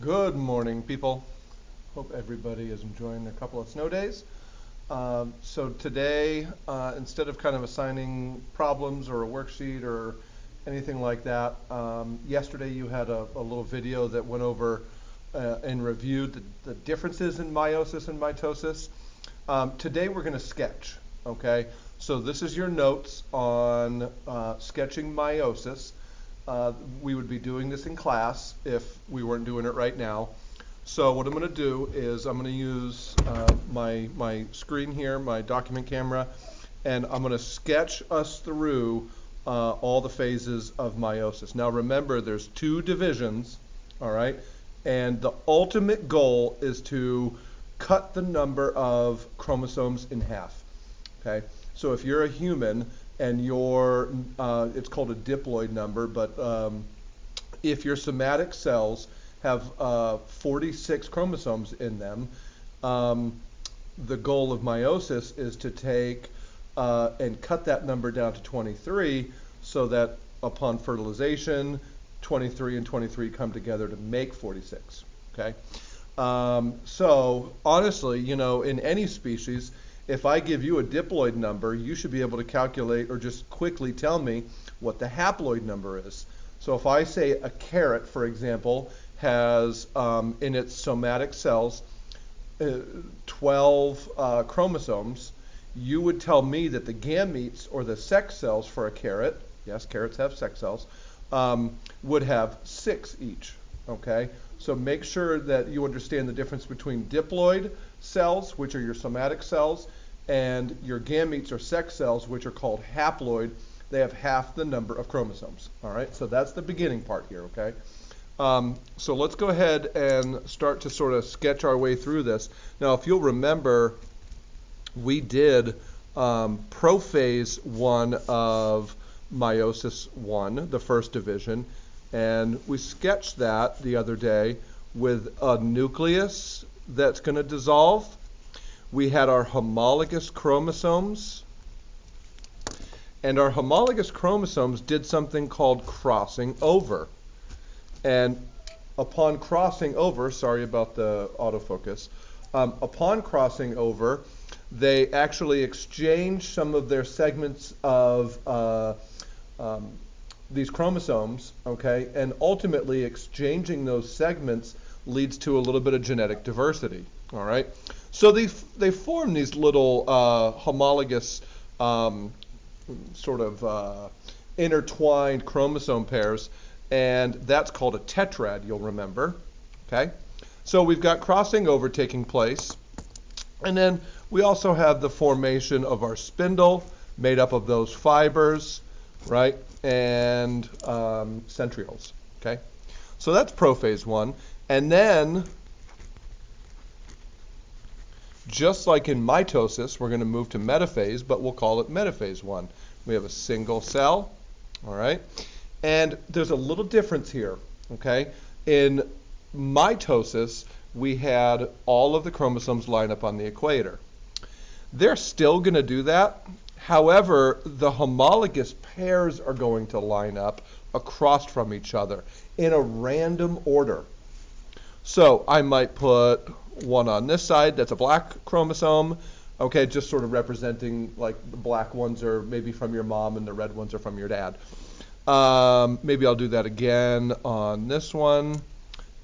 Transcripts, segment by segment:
Good morning, people. Hope everybody is enjoying a couple of snow days. So today, instead of kind of assigning problems or a worksheet or anything like that, yesterday you had a little video that went over and reviewed the differences in meiosis and mitosis. Today we're going to sketch, okay? So this is your notes on sketching meiosis. We would be doing this in class if we weren't doing it right now. So what I'm going to do is I'm going to use my screen here, my document camera, and I'm going to sketch us through all the phases of meiosis. Now remember, there's two divisions, all right? And the ultimate goal is to cut the number of chromosomes in half, okay? So if you're a human and it's called a diploid number, but if your somatic cells have 46 chromosomes in them, the goal of meiosis is to take and cut that number down to 23 so that upon fertilization, 23 and 23 come together to make 46, okay? So honestly, in any species, if I give you a diploid number, you should be able to calculate or just quickly tell me what the haploid number is. So if I say a carrot, for example, has in its somatic cells 12 chromosomes, you would tell me that the gametes or the sex cells for a carrot, yes, carrots have sex cells, would have 6 each, okay? So make sure that you understand the difference between diploid cells, which are your somatic cells, and your gametes or sex cells, which are called haploid. They have half the number of chromosomes, all right? So that's the beginning part here, okay? So let's go ahead and start to sort of sketch our way through this. Now, if you'll remember, we did prophase 1 of meiosis 1, the first division, and we sketched that the other day with a nucleus that's going to dissolve. We had our homologous chromosomes, and our homologous chromosomes did something called crossing over. And upon crossing over, sorry about the autofocus, upon crossing over, they actually exchange some of their segments of these chromosomes, okay, and ultimately exchanging those segments leads to a little bit of genetic diversity, all right? So they form these little homologous sort of intertwined chromosome pairs, and that's called a tetrad, you'll remember, okay? So we've got crossing over taking place, and then we also have the formation of our spindle made up of those fibers, right, and centrioles, okay? So that's prophase 1. And then, just like in mitosis, we're going to move to metaphase, but we'll call it metaphase 1. We have a single cell, all right? And there's a little difference here, okay? In mitosis, we had all of the chromosomes line up on the equator. They're still going to do that. However, the homologous pairs are going to line up across from each other in a random order. So I might put one on this side, that's a black chromosome, okay, just sort of representing like the black ones are maybe from your mom and the red ones are from your dad. Maybe I'll do that again on this one,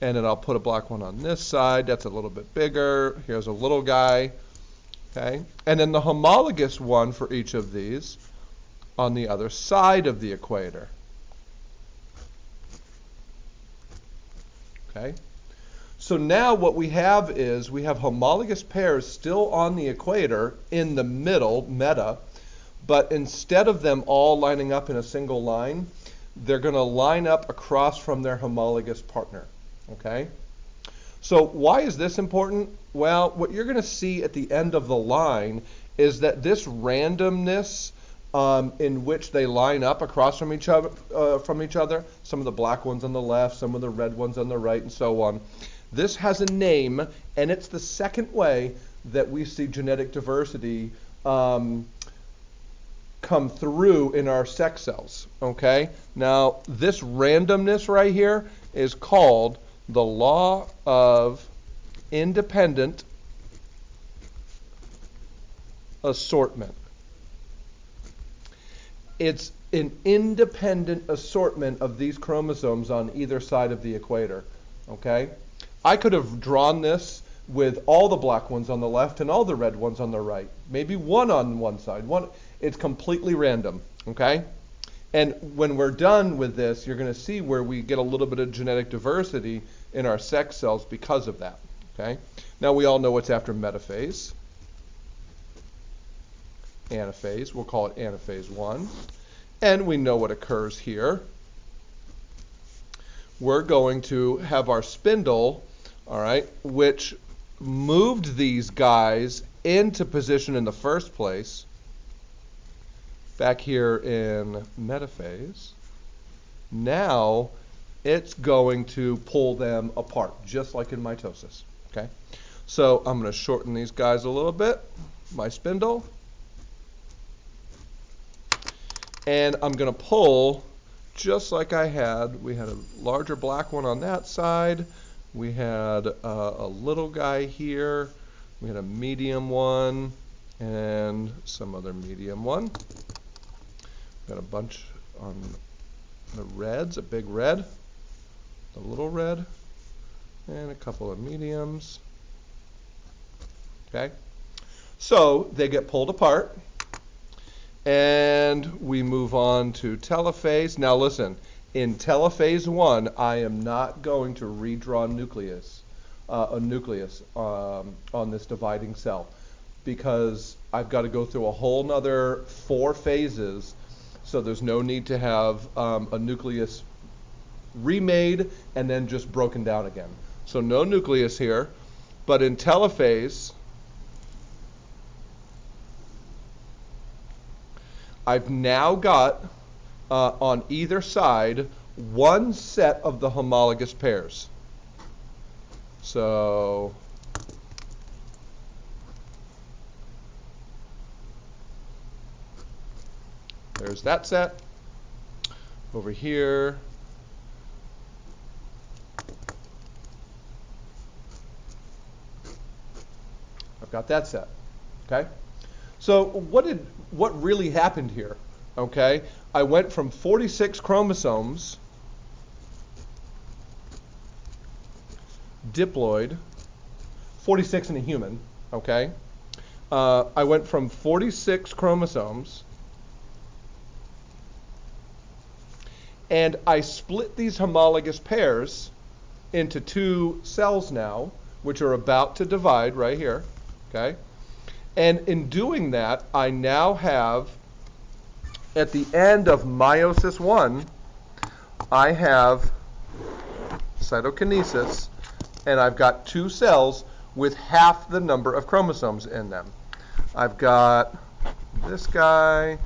and then I'll put a black one on this side, that's a little bit bigger, here's a little guy, okay, and then the homologous one for each of these on the other side of the equator, okay. So now what we have is we have homologous pairs still on the equator in the middle, meta, but instead of them all lining up in a single line, they're going to line up across from their homologous partner, okay? So why is this important? Well, what you're going to see at the end of the line is that this randomness in which they line up across from each other, some of the black ones on the left, some of the red ones on the right, and so on. This has a name, and it's the second way that we see genetic diversity come through in our sex cells, okay? Now, this randomness right here is called the law of independent assortment. It's an independent assortment of these chromosomes on either side of the equator, okay? I could have drawn this with all the black ones on the left and all the red ones on the right. Maybe one on one side. It's completely random, okay? And when we're done with this, you're going to see where we get a little bit of genetic diversity in our sex cells because of that, okay? Now we all know what's after metaphase. Anaphase, we'll call it anaphase 1. And we know what occurs here. We're going to have our spindle, all right, which moved these guys into position in the first place, back here in metaphase. Now it's going to pull them apart, just like in mitosis, okay? So I'm going to shorten these guys a little bit, my spindle. And I'm going to pull just like I had. We had a larger black one on that side. We had a little guy here. We had a medium one and some other medium one. Got a bunch on the reds, a big red, a little red, and a couple of mediums. Okay? So they get pulled apart. And we move on to telophase. Now listen, in telophase 1, I am not going to redraw a nucleus on this dividing cell, because I've got to go through a whole nother 4 phases, so there's no need to have a nucleus remade and then just broken down again. So no nucleus here, but in telophase, I've now got, on either side, one set of the homologous pairs. So there's that set. Over here, I've got that set, okay? So what really happened here, okay? I went from 46 chromosomes, diploid, 46 in a human, okay? I went from 46 chromosomes, and I split these homologous pairs into 2 cells now, which are about to divide right here, okay? And in doing that, I now have, at the end of meiosis 1, I have cytokinesis, and I've got 2 cells with half the number of chromosomes in them. I've got this guy,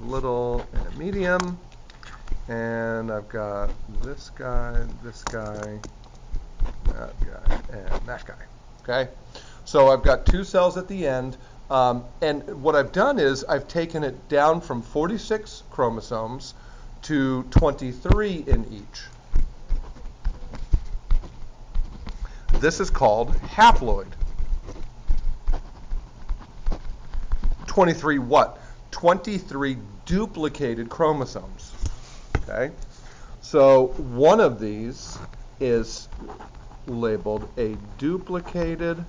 little and a medium, and I've got this guy, that guy, and that guy, okay? So I've got 2 cells at the end, and what I've done is I've taken it down from 46 chromosomes to 23 in each. This is called haploid. 23 what? 23 duplicated chromosomes, okay? So one of these is labeled a duplicated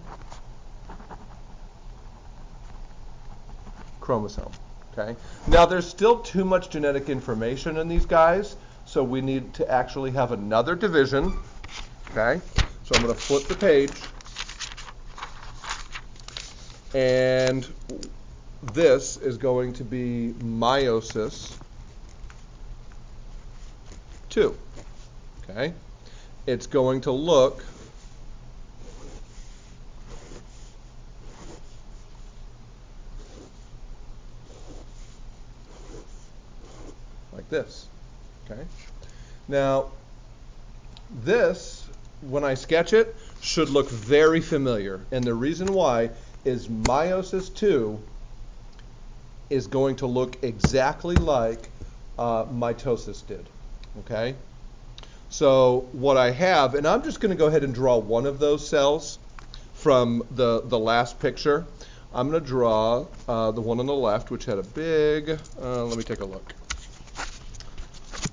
chromosome, okay? Now there's still too much genetic information in these guys, so we need to actually have another division, okay? So I'm going to flip the page, and this is going to be meiosis 2, okay? It's going to look like this, okay? Now, this, when I sketch it, should look very familiar. And the reason why is meiosis 2 is going to look exactly like mitosis did, okay? So what I have, and I'm just going to go ahead and draw one of those cells from the last picture. I'm going to draw the one on the left, which had a big, let me take a look,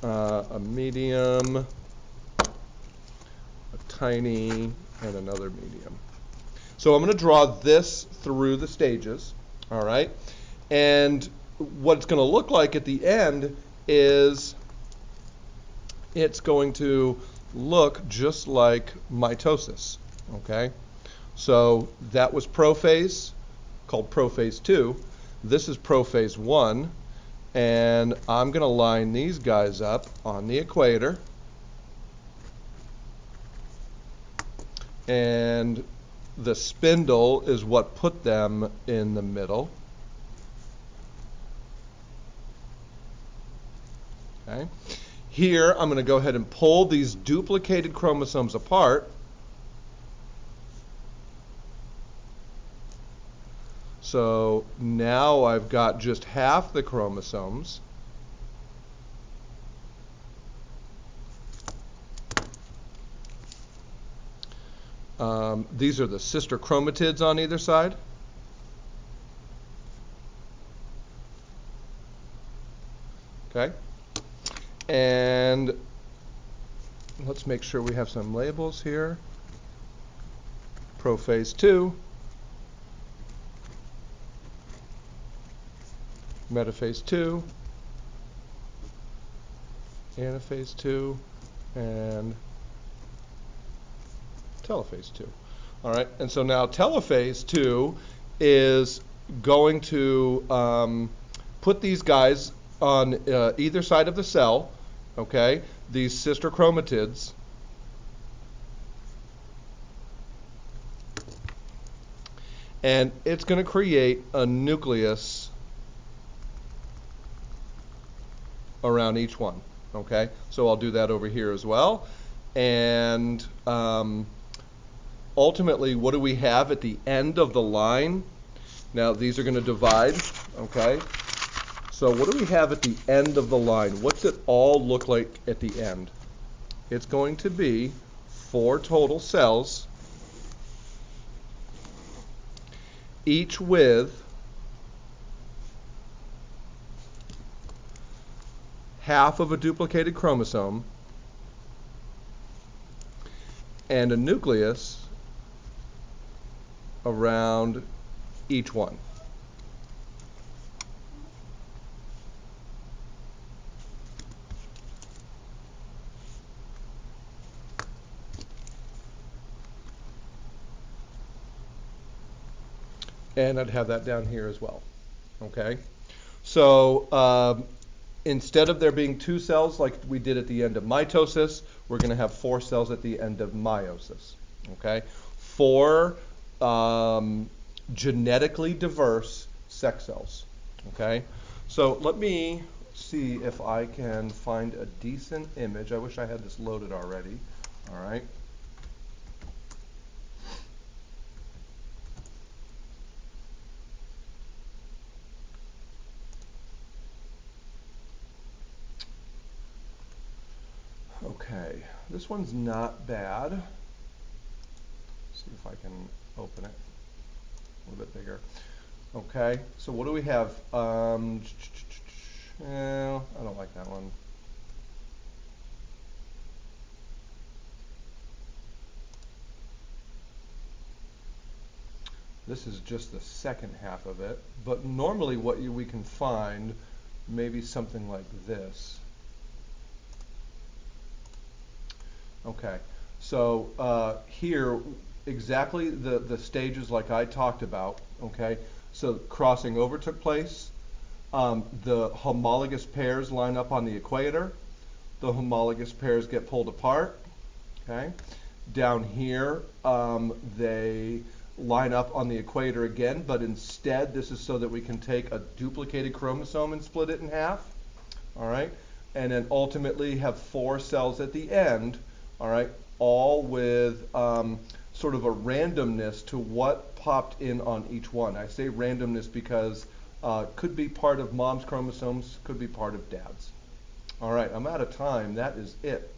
a medium, a tiny, and another medium. So I'm going to draw this through the stages, all right? And what it's going to look like at the end is it's going to look just like mitosis, okay? So that was prophase, called prophase 2. This is prophase 1, and I'm going to line these guys up on the equator. And the spindle is what put them in the middle. Okay. Here, I'm going to go ahead and pull these duplicated chromosomes apart. So now I've got just half the chromosomes. These are the sister chromatids on either side. Okay. And let's make sure we have some labels here. Prophase 2, metaphase 2, anaphase 2, and telophase 2. All right, and so now telophase 2 is going to put these guys on either side of the cell, okay, these sister chromatids. And it's going to create a nucleus around each one, okay? So I'll do that over here as well. And ultimately, what do we have at the end of the line? Now, these are going to divide, okay? So what do we have at the end of the line? What's it all look like at the end? It's going to be 4 total cells, each with half of a duplicated chromosome and a nucleus around each one. And I'd have that down here as well, okay? So instead of there being 2 cells like we did at the end of mitosis, we're going to have 4 cells at the end of meiosis, okay? 4 genetically diverse sex cells, okay? So let me see if I can find a decent image. I wish I had this loaded already, all right? Okay, this one's not bad. Let's see if I can open it a little bit bigger. Okay, so what do we have? I don't like that one. This is just the second half of it, but normally what we can find maybe something like this. Okay, so here, exactly the stages like I talked about, okay? So crossing over took place. The homologous pairs line up on the equator. The homologous pairs get pulled apart, okay? Down here, they line up on the equator again, but instead, this is so that we can take a duplicated chromosome and split it in half, all right? And then ultimately have 4 cells at the end, all right, all with sort of a randomness to what popped in on each one. I say randomness because could be part of mom's chromosomes, could be part of dad's. All right, I'm out of time. That is it.